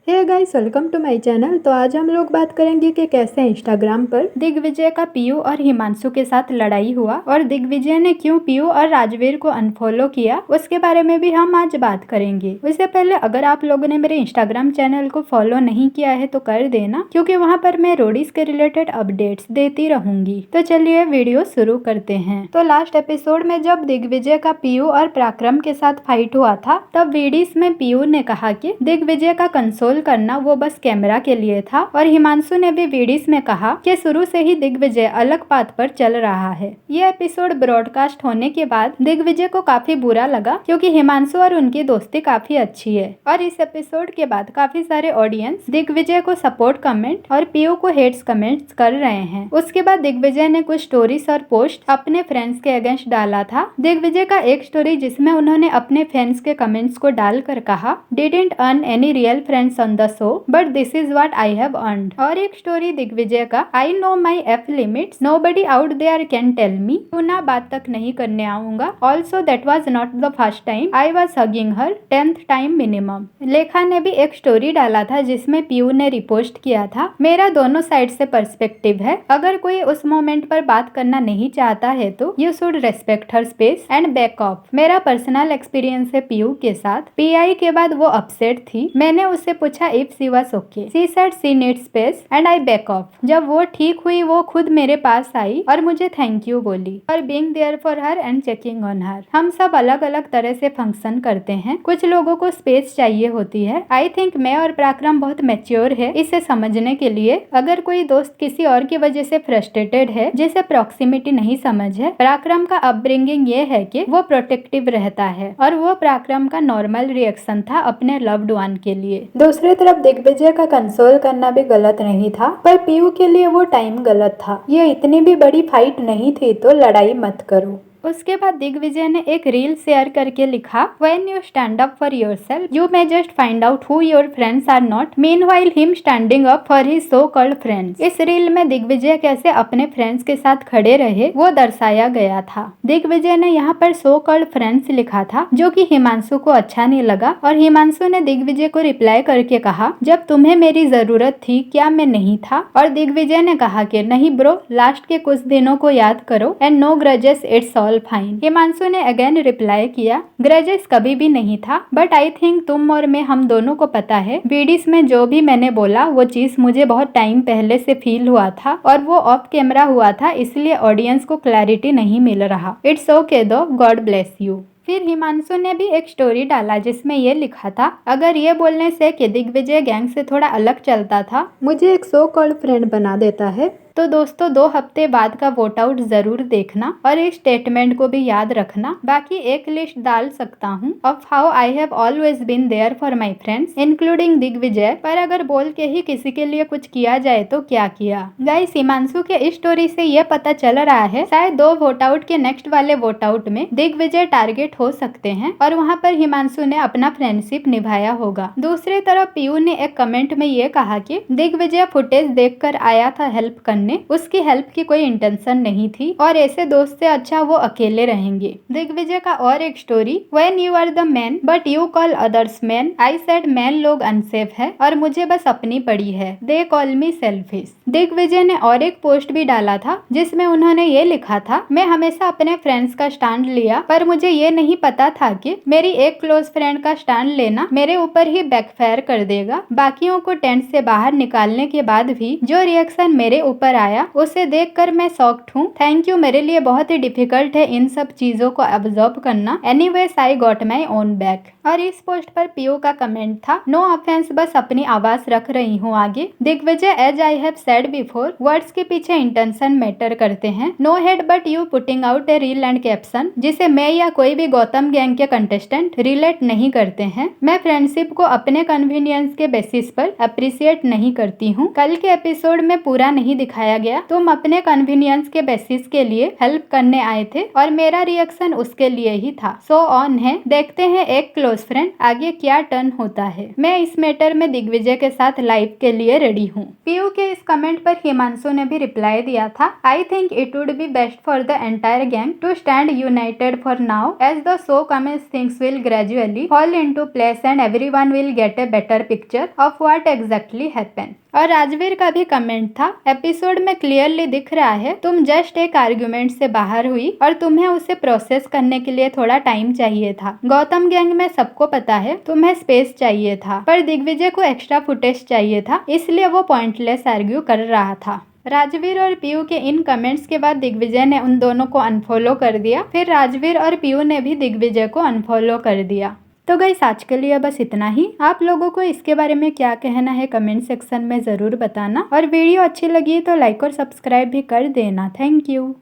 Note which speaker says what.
Speaker 1: Hey guys, welcome to my channel. तो आज हम लोग बात करेंगे कि कैसे इंस्टाग्राम पर दिग्विजय का पीयू और हिमांशु के साथ लड़ाई हुआ और दिग्विजय ने क्यों पीयू और राजवीर को अनफॉलो किया, उसके बारे में भी हम आज बात करेंगे। उससे पहले अगर आप लोगों ने मेरे इंस्टाग्राम चैनल को फॉलो नहीं किया है तो कर देना, क्योंकि वहाँ पर मैं रोडीज के रिलेटेड अपडेट्स देती रहूंगी। तो चलिए वीडियो शुरू करते हैं। तो लास्ट एपिसोड में जब दिग्विजय का पीयू और पराक्रम के साथ फाइट हुआ था, तब वीडियोस में पीयू ने कहा कि दिग्विजय का कंसोल करना वो बस कैमरा के लिए था, और हिमांशु ने भी वीडियोस में कहा कि शुरू से ही दिग्विजय अलग पाथ पर चल रहा है। ये एपिसोड ब्रॉडकास्ट होने के बाद दिग्विजय को काफी बुरा लगा, क्योंकि हिमांशु और उनकी दोस्ती काफी अच्छी है। और इस एपिसोड के बाद काफी सारे ऑडियंस दिग्विजय को सपोर्ट कमेंट और पीयू को हेट्स कमेंट्स कर रहे हैं। उसके बाद दिग्विजय ने कुछ स्टोरीज और पोस्ट अपने फ्रेंड्स के अगेंस्ट डाला था। दिग्विजय का एक स्टोरी जिसमें उन्होंने अपने फैंस के कमेंट्स को डालकर कहा, didn't earn any real friends on the show but this is what I have earned. और एक स्टोरी दिग्विजय का, आई नो माई एफ limits, nobody out there can tell me, पुनः बात तक नहीं करने आऊंगा। Also that was not the first time I was hugging her, 10th time minimum. Lekha ने भी एक स्टोरी डाला था जिसमें पीयू ने रिपोस्ट किया था, मेरा दोनों साइड से पर्सपेक्टिव है, अगर कोई उस मोमेंट पर बात करना नहीं चाहता है तो you should respect her space and back of. मेरा पर्सनल एक्सपीरियंस है पीयू के साथ। पीआई के बाद वो अपसेट थी। मैंने उससे पूछा if she was okay, she said she need space and I back off. जब वो ठीक हुई वो खुद मेरे पास आई और मुझे थैंक यू बोली और being there for her and checking on her. हम सब अलग अलग तरह से फंक्शन करते हैं, कुछ लोगों को स्पेस चाहिए होती है। आई थिंक मैं और पराक्रम बहुत मैच्योर है इसे समझने के लिए। अगर कोई दोस्त किसी और की वजह से फ्रस्ट्रेटेड है जिसे प्रॉक्सिमिटी नहीं समझ है, पराक्रम का अपब्रिंगिंग ये है कि वो प्रोटेक्टिव रहता है, और वो पराक्रम का नॉर्मल रिएक्शन था अपने लव्ड वन के लिए। दूसरी तरफ दिग्विजय का कंसोल करना भी गलत नहीं था, पर पीयू के लिए वो टाइम गलत था। ये इतनी भी बड़ी फाइट नहीं थी तो लड़ाई मत करो। उसके बाद दिग्विजय ने एक रील शेयर करके लिखा, When you stand up for yourself, you may just find out who your friends are not. Meanwhile, him standing up for his so-called friends. इस रील में दिग्विजय कैसे अपने फ्रेंड्स के साथ खड़े रहे वो दर्शाया गया था। दिग्विजय ने यहाँ पर so-called friends लिखा था, जो कि हिमांशु को अच्छा नहीं लगा, और हिमांशु ने दिग्विजय को रिप्लाई करके कहा, जब तुम्हें मेरी जरूरत थी क्या मैं नहीं था? और दिग्विजय ने कहा कि नहीं ब्रो, लास्ट के कुछ दिनों को याद करो and no grudges, it's all fine. Himanshu ने अगेन रिप्लाई किया, ग्रजेस कभी भी नहीं था, बट आई थिंक तुम और मैं, हम दोनों को पता है वीडियोस में जो भी मैंने बोला वो चीज मुझे बहुत टाइम पहले से फील हुआ था, और वो ऑफ कैमरा हुआ था, इसलिए ऑडियंस को क्लैरिटी नहीं मिल रहा। इट्स ओके दो, गॉड ब्लेस यू। फिर हिमांशु ने भी एक स्टोरी डाला जिसमें ये लिखा था, अगर ये बोलने से कि दिग्विजय गैंग से थोड़ा अलग चलता था मुझे एक सो कॉल्ड फ्रेंड बना देता है, तो दोस्तों 2 हफ्ते बाद का वोट आउट जरूर देखना और इस स्टेटमेंट को भी याद रखना। बाकी एक लिस्ट डाल सकता हूँ of how I have always been there for my friends including Digvijay, पर अगर बोल के ही किसी के लिए कुछ किया जाए तो क्या किया। गाइस, हिमांशु के इस स्टोरी से ये पता चल रहा है शायद 2 वोट आउट के नेक्स्ट वाले वोट आउट में दिग्विजय टारगेट हो सकते हैं, और वहाँ पर हिमांशु ने अपना फ्रेंडशिप निभाया होगा। दूसरी तरफ पीयू ने एक कमेंट में ये कहा कि दिग्विजय फुटेज देखकर आया था हेल्प करने, उसकी हेल्प की कोई इंटेंशन नहीं थी, और ऐसे दोस्त से अच्छा वो अकेले रहेंगे। दिग्विजय का और एक story, when you are the man but you call others man, I said man लोग अनसेफ है और मुझे बस अपनी पड़ी है, they call me selfish. Digvijay ने और एक पोस्ट भी डाला था जिसमें उन्होंने ये लिखा था, मैं हमेशा अपने फ्रेंड्स का स्टैंड लिया, पर मुझे ये नहीं पता था कि मेरी एक क्लोज फ्रेंड का स्टैंड लेना मेरे ऊपर ही बैकफायर कर देगा। बाकियों को टेंट से बाहर निकालने के बाद भी जो रिएक्शन मेरे ऊपर आया उसे देखकर मैं शॉक्ड हूँ। थैंक यू, मेरे लिए बहुत ही डिफिकल्ट है इन सब चीजों को अब्सॉर्ब करना। Anyways I got my own back. और इस पोस्ट पर पीयू का कमेंट था, नो ऑफेंस, बस अपनी आवाज रख रही हूँ आगे। Digvijay, as I have said before, words के पीछे इंटेंशन मैटर करते हैं। No hate but you putting out a reel and caption जिसे मैं या कोई भी गौतम गैंग के कंटेस्टेंट रिलेट नहीं करते हैं। मैं फ्रेंडशिप को अपने कन्वीनियंस के बेसिस पर अप्रिशिएट नहीं करती हूँ। कल के एपिसोड में पूरा नहीं दिखाया दिखाया गया। तुम अपने कन्वीनियंस के बेसिस के लिए हेल्प करने आए थे और मेरा रिएक्शन उसके लिए ही था। सो ऑन है, देखते हैं एक क्लोज फ्रेंड आगे क्या टर्न होता है। मैं इस मैटर में दिग्विजय के साथ लाइव के लिए रेडी हूँ। पीयू के इस कमेंट पर हिमांशु ने भी रिप्लाई दिया था, I think it would be best for the entire gang to stand united for now as the show commences things will gradually fall into place and everyone will get a better picture of what exactly happened. और राजवीर का भी comment था, episode में clearly दिख रहा है तुम just एक आर्गुमेंट से बाहर हुई और तुम्हें उसे प्रोसेस करने के लिए थोड़ा टाइम चाहिए था। गौतम गैंग में सबको पता है तुम्हें स्पेस चाहिए था, पर दिग्विजय को एक्स्ट्रा फुटेज चाहिए था, इसलिए वो पॉइंटलेस आर्ग्यू कर रहा था। राजवीर और पीयू के इन कमेंट्स के बाद दिग्विजय ने उन दोनों को अनफॉलो कर दिया। फिर राजवीर और पीयू ने भी दिग्विजय को अनफॉलो कर दिया। तो गाइस आज के लिए बस इतना ही। आप लोगों को इसके बारे में क्या कहना है कमेंट सेक्शन में ज़रूर बताना, और वीडियो अच्छी लगी तो लाइक और सब्सक्राइब भी कर देना। Thank you.